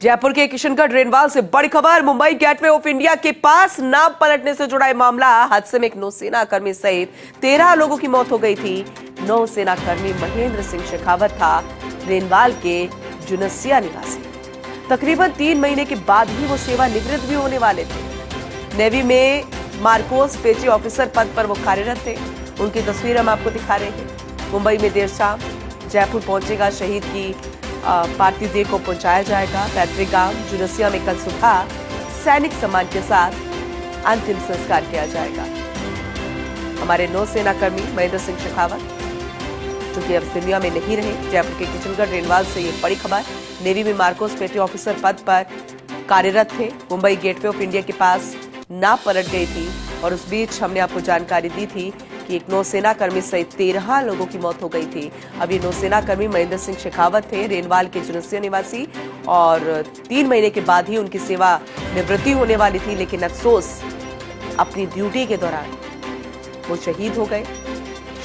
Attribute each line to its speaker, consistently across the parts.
Speaker 1: जयपुर के किशनगढ़ रेनवाल से बड़ी खबर। मुंबई गेटवे ऑफ इंडिया के पास नाव पलटने से जुड़ा मामला। हादसे में एक नौसेना कर्मी सहित 13 लोगों की मौत हो गई थी। नौसेना कर्मी महेंद्र सिंह शेखावत था रेनवाल के जुनसिया निवासी। तकरीबन 3 महीने के बाद ही वो सेवानिवृत्त भी होने वाले थे। नेवी में मार्कोस पेटी ऑफिसर पद पर वो कार्यरत थे। उनकी तस्वीर हम आपको दिखा रहे हैं। मुंबई में देर शाम जयपुर पहुंचेगा शहीद की पार्थिव देह को पहुंचाया जाएगा। पैतृक गांव जुनसिया में कल सुबह सैनिक सम्मान के साथ अंतिम संस्कार किया जाएगा। हमारे नौसेना कर्मी महेंद्र सिंह शेखावत जो कि अब दुनिया में नहीं रहे। जयपुर के किशनगढ़ रेनवाल से ये बड़ी खबर। नेवी में मार्कोस पेटी ऑफिसर पद पर कार्यरत थे। मुंबई गेटवे ऑफ इंडिया के पास नाव पलट गई थी और उस बीच हमने आपको जानकारी दी थी कि एक नौसेना कर्मी सहित 13 लोगों की मौत हो गई थी। अब ये नौसेना कर्मी महेंद्र सिंह शेखावत थे रेनवाल के जुनसिया निवासी और 3 महीने के बाद ही उनकी सेवा निवृत्ति होने वाली थी। लेकिन अफसोस अपनी ड्यूटी के दौरान वो शहीद हो गए।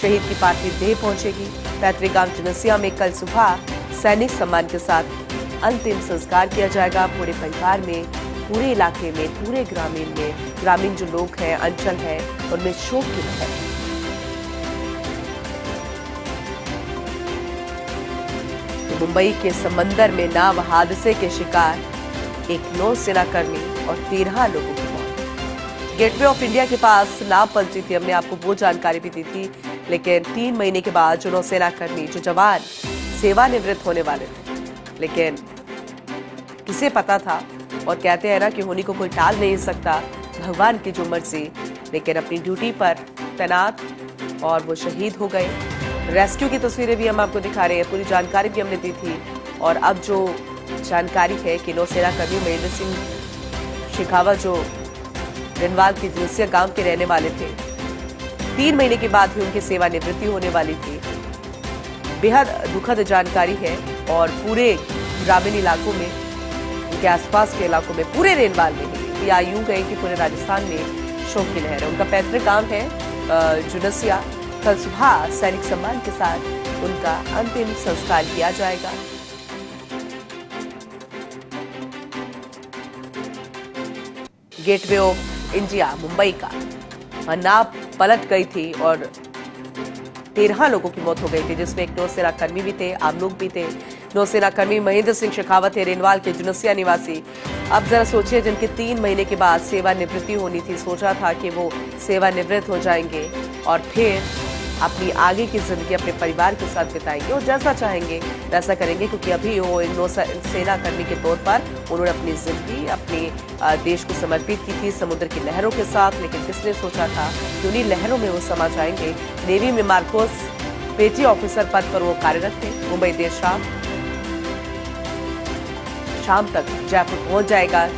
Speaker 1: शहीद की पार्थिव देह पहुंचेगी। पैतृक गांव जुनसिया में कल सुबह सैनिक सम्मान के साथ अंतिम संस्कार किया जाएगा। पूरे परिवार में, पूरे इलाके में, पूरे ग्रामीण जो लोग हैं, अंचल है, उनमें शोक की लहर है। मुंबई के समंदर में नाव हादसे के शिकार एक नौसेना कर्मी और 13 लोगों की मौत। गेटवे ऑफ इंडिया के पास नाव पलटी थी। हमने आपको वो जानकारी भी दी थी। लेकिन 3 महीने के बाद जो नौसेना कर्मी, जो जवान सेवानिवृत्त होने वाले थे, लेकिन किसे पता था। और कहते हैं ना कि होने को कोई टाल नहीं सकता, भगवान की जो मर्जी। लेकिन अपनी ड्यूटी पर तैनात और वो शहीद हो गए। रेस्क्यू की तस्वीरें भी हम आपको दिखा रहे हैं। पूरी जानकारी भी हमने दी थी। और अब जो जानकारी है कि नौसेना कर्मी महेंद्र सिंह शेखावत जो रेनवाल के जुनसिया गांव के रहने वाले थे, 3 महीने के बाद ही उनकी सेवानिवृत्ति होने वाली थी। बेहद दुखद जानकारी है। और पूरे ग्रामीण इलाकों में, उनके आसपास के इलाकों में, पूरे रेनवाल में ही या यूं गए कि पूरे राजस्थान में शोक की लहर है। उनका पैतृक गांव है जुनसिया। कल सुबह सैनिक सम्मान के साथ उनका अंतिम संस्कार किया जाएगा। गेटवे ऑफ इंडिया मुंबई का नाव पलट गई थी और 13 लोगों की मौत हो गई थी, जिसमें एक नौसेना कर्मी भी थे, आम लोग भी थे। नौसेना कर्मी महेंद्र सिंह शेखावत थे रेनवाल के जुनसिया निवासी। अब जरा सोचिए, जिनके 3 महीने के बाद सेवानिवृत्ति होनी थी, सोचा था कि वो सेवानिवृत्त हो जाएंगे और फिर अपनी आगे की जिंदगी अपने परिवार के साथ बिताएंगे और जैसा चाहेंगे वैसा करेंगे, क्योंकि अभी वो नौसेना कर्मी के तौर पर उन्होंने अपनी जिंदगी अपने देश को समर्पित की थी समुद्र की लहरों के साथ। लेकिन किसने सोचा था कि उन्हीं लहरों में वो समा जाएंगे। नेवी में मार्कोस पेटी ऑफिसर पद पर वो कार्यरत थे। मुंबई देर शाम तक जयपुर पहुंच जाएगा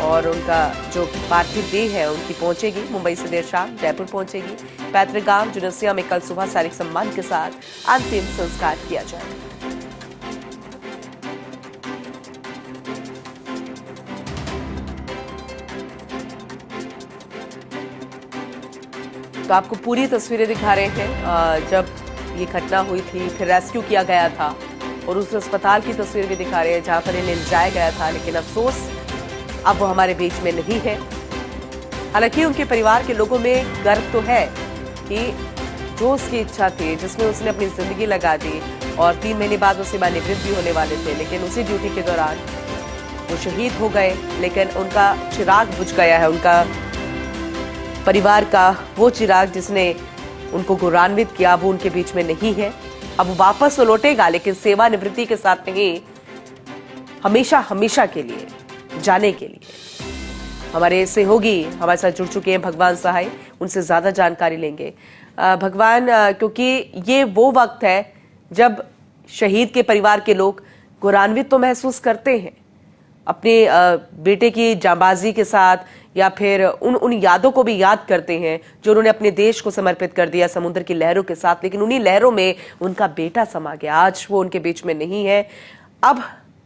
Speaker 1: और उनका जो पार्थिव देह है उनकी पहुंचेगी। मुंबई से देर शाम जयपुर पहुंचेगी। पैतृक गांव जुनसिया में कल सुबह सैनिक सम्मान के साथ अंतिम संस्कार किया जाएगा। तो आपको पूरी तस्वीरें दिखा रहे हैं जब ये घटना हुई थी, फिर रेस्क्यू किया गया था और उस अस्पताल की तस्वीर भी दिखा रहे हैं जहां पर इन्हें ले जाया गया था। लेकिन अफसोस अब वो हमारे बीच में नहीं है। हालांकि उनके परिवार के लोगों में गर्व तो है कि जो उसकी इच्छा थी, जिसमें उसने अपनी जिंदगी लगा दी और 3 महीने बाद वो सेवानिवृत्त भी होने वाले थे, लेकिन उसी ड्यूटी के दौरान वो शहीद हो गए। लेकिन उनका चिराग बुझ गया है। उनका परिवार का वो चिराग जिसने उनको गौरवान्वित किया, वो उनके बीच में नहीं है। अब वो वापस तो लौटेगा, लेकिन सेवानिवृत्ति के साथ नहीं, हमेशा हमेशा के लिए जाने के लिए। हमारे सहयोगी हमारे साथ जुड़ चुके हैं भगवान सहाय, उनसे ज्यादा जानकारी लेंगे। भगवान, क्योंकि ये वो वक्त है जब शहीद के परिवार के लोग गौरवान्वित तो महसूस करते हैं अपने बेटे की जांबाजी के साथ, या फिर उन यादों को भी याद करते हैं जो उन्होंने अपने देश को समर्पित कर दिया समुद्र की लहरों के साथ। लेकिन उन्हीं लहरों में उनका बेटा समा गया। आज वो उनके बीच में नहीं है। अब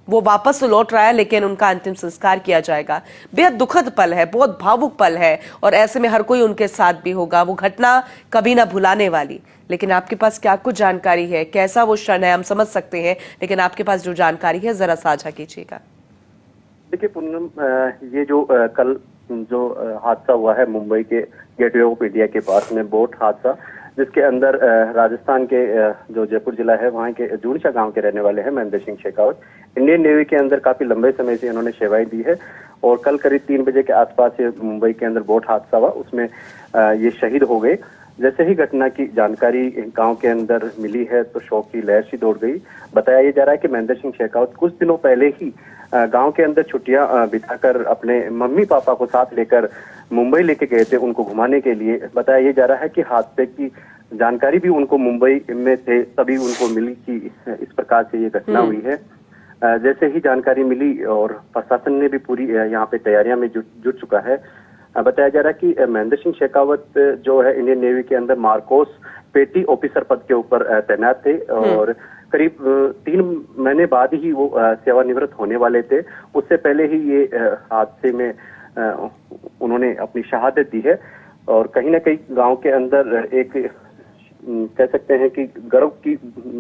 Speaker 1: वो वापस तो लौट रहा है, लेकिन उनका अंतिम संस्कार किया जाएगा। बेहद दुखद पल है, बहुत भावुक पल है और ऐसे में हर कोई उनके साथ भी होगा। वो घटना कभी ना भुलाने वाली। लेकिन आपके पास क्या कुछ जानकारी है, कैसा वो क्षण है, हम समझ सकते हैं, लेकिन आपके पास जो जानकारी है जरा साझा कीजिएगा।
Speaker 2: देखिए पूनम, ये जो कल जो हादसा हुआ है मुंबई के गेटवे ऑफ इंडिया के पास में, बोट हादसा, जिसके अंदर राजस्थान के जो जयपुर जिला है वहाँ के जूनशा गांव के रहने वाले हैं महेंद्र सिंह शेखावत। इंडियन नेवी के अंदर काफी लंबे समय से इन्होंने सेवाएं दी है और कल करीब 3 बजे के आसपास मुंबई के अंदर बोट हादसा हुआ, उसमें ये शहीद हो गए। जैसे ही घटना की जानकारी गांव के अंदर मिली है तो शोक की लहर सी दौड़ गई। बताया ये जा रहा है कि महेंद्र सिंह शेखावत कुछ दिनों पहले ही गांव के अंदर छुट्टियां बिताकर अपने मम्मी पापा को साथ लेकर मुंबई लेके गए थे उनको घुमाने के लिए। बताया ये जा रहा है कि हादसे की जानकारी भी उनको मुंबई में थे तभी उनको मिली कि इस प्रकार से ये घटना हुई है। जैसे ही जानकारी मिली और प्रशासन ने भी पूरी यहाँ पे तैयारियां में जुट चुका है। बताया जा रहा है कि महेंद्र सिंह शेखावत जो है इंडियन नेवी के अंदर मार्कोस पेटी ऑफिसर पद के ऊपर तैनात थे और करीब 3 महीने बाद ही वो सेवानिवृत्त होने वाले थे। उससे पहले ही ये हादसे में उन्होंने अपनी शहादत दी है और कहीं ना कहीं गांव के अंदर एक कह सकते हैं कि गर्व की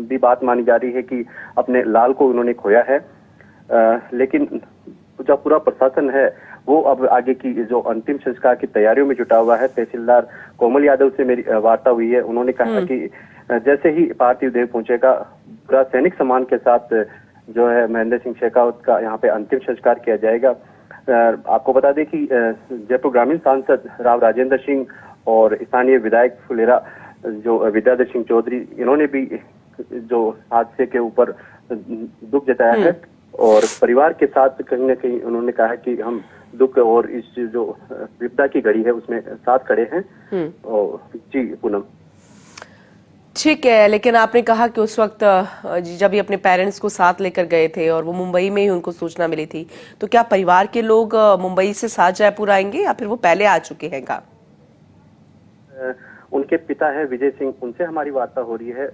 Speaker 2: भी बात मानी जा रही है कि अपने लाल को उन्होंने खोया है। लेकिन जो पूरा प्रशासन है वो अब आगे की जो अंतिम संस्कार की तैयारियों में जुटा हुआ है। तहसीलदार कोमल यादव से मेरी वार्ता हुई है, उन्होंने कहा कि जैसे ही पार्थिव देह पहुंचेगा पूरा सैनिक सम्मान के साथ जो है महेंद्र सिंह शेखावत का यहाँ पे अंतिम संस्कार किया जाएगा। आपको बता दें कि जयपुर ग्रामीण सांसद राव राजेंद्र सिंह और स्थानीय विधायक फुलेरा जो विद्याधर सिंह चौधरी, इन्होंने भी जो हादसे के ऊपर दुख जताया है और परिवार के साथ कहीं ना कहीं उन्होंने कहा कि हम दुख और इस जो विपदा की घड़ी है उसमें साथ खड़े हैं। और जी पूनम,
Speaker 1: ठीक है, लेकिन आपने कहा कि उस वक्त जब ये अपने पेरेंट्स को साथ लेकर गए थे और वो मुंबई में ही उनको सूचना मिली थी, तो क्या परिवार के लोग मुंबई से साथ जयपुर आएंगे या फिर वो पहले आ चुके हैं? का
Speaker 2: उनके पिता है विजय सिंह, उनसे हमारी वार्ता हो रही है।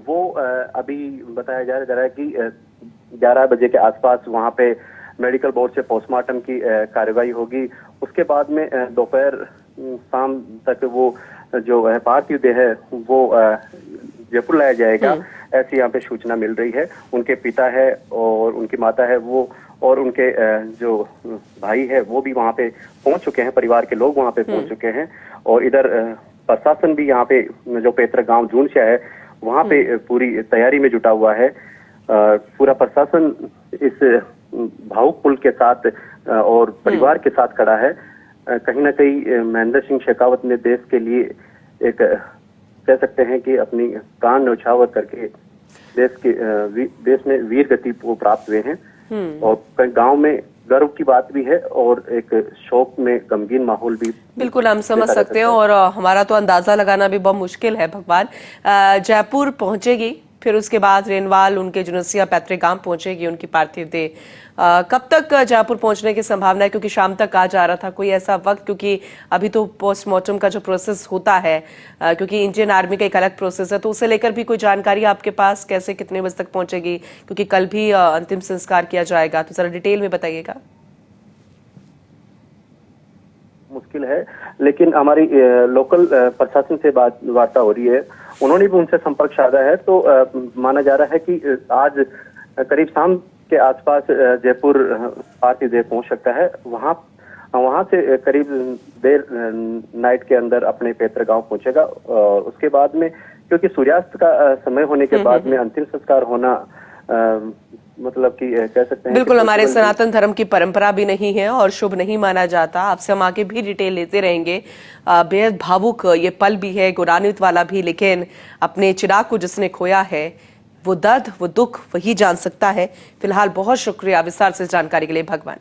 Speaker 2: वो अभी बताया जा रहा है कि 11 बजे के आसपास वहाँ पे मेडिकल बोर्ड से पोस्टमार्टम की कार्रवाई होगी। उसके बाद में दोपहर शाम तक वो जो है पार्थिव देह है वो जयपुर लाया जाएगा, ऐसी यहाँ पे सूचना मिल रही है। उनके पिता है और उनकी माता है वो और उनके जो भाई है वो भी वहाँ पे पहुंच चुके हैं, परिवार के लोग वहाँ पे पहुंच चुके हैं और इधर प्रशासन भी यहाँ पे जो पैतृक गांव जूनशा है वहाँ पे पूरी तैयारी में जुटा हुआ है। पूरा प्रशासन इस भावुक पुल के साथ और परिवार के साथ खड़ा है। कहीं ना कहीं महेंद्र सिंह शेखावत ने देश के लिए एक कह सकते हैं कि अपनी प्राण न्यौछावर करके देश में वीर गति को प्राप्त हुए हैं और गांव में गर्व की बात भी है और एक शोक में गमगीन माहौल भी
Speaker 1: बिल्कुल हम समझ सकते हैं और हमारा तो अंदाजा लगाना भी बहुत मुश्किल है। भगवान जयपुर पहुंचेगी, फिर उसके बाद रेनवाल उनके जुनसिया पैतृक गांव पहुंचेगी उनकी पार्थिव देह। कब तक जयपुर पहुंचने की संभावना है? क्योंकि शाम तक आ जा रहा था, कोई ऐसा वक्त, क्योंकि अभी तो पोस्टमार्टम का जो प्रोसेस होता है, क्योंकि इंडियन आर्मी का एक अलग प्रोसेस है, तो उसे लेकर भी कोई जानकारी आपके पास कैसे कितने बजे तक पहुंचेगी? क्योंकि कल भी अंतिम संस्कार किया जाएगा, तो जरा डिटेल में बताइएगा।
Speaker 2: मुश्किल है, लेकिन हमारी लोकल प्रशासन से वार्ता हो रही है, उन्होंने भी उनसे संपर्क साधा है। तो माना जा रहा है कि आज करीब शाम के आसपास जयपुर पार्थिव देह पहुंच सकता है। वहां से करीब देर नाइट के अंदर अपने पैतृक गांव पहुंचेगा और उसके बाद में क्योंकि सूर्यास्त का समय होने के बाद में अंतिम संस्कार होना मतलब कि कह सकते हैं
Speaker 1: बिल्कुल हमारे सनातन धर्म की परंपरा भी नहीं है और शुभ नहीं माना जाता। आपसे हम आगे भी डिटेल लेते रहेंगे। बेहद भावुक ये पल भी है, गौरवान्वित वाला भी, लेकिन अपने चिराग को जिसने खोया है वो दर्द वो दुख वही जान सकता है। फिलहाल बहुत शुक्रिया विस्तार से जानकारी के लिए भगवान।